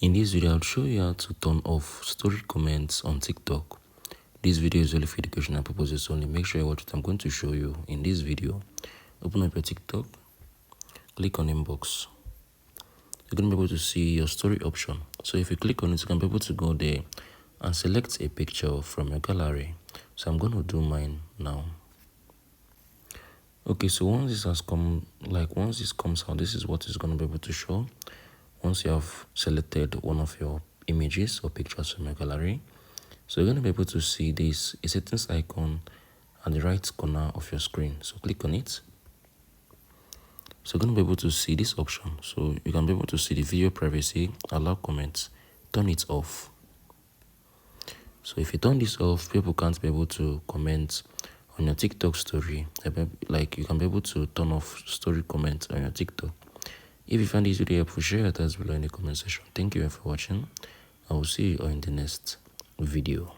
In this video, I'll show you how to turn off story comments on TikTok. This video is only for educational purposes only. Make sure you watch what I'm going to show you in this video. Open up your TikTok, click on inbox. You're going to be able to see your story option. So if you click on it, you can be able to go there and select a picture from your gallery. So I'm going to do mine now. Okay, so once this comes out, this is what it's going to be able to show. Once you have selected one of your images or pictures from your gallery, so you're going to be able to see this a settings icon at the right corner of your screen. So click on it. So you're going to be able to see this option. So you can be able to see the video privacy, allow comments, turn it off. So if you turn this off, people can't be able to comment on your TikTok story. Like you can be able to turn off story comments on your TikTok. If you find this video helpful, share your thoughts below in the comment section. Thank you for watching. I will see you all in the next video.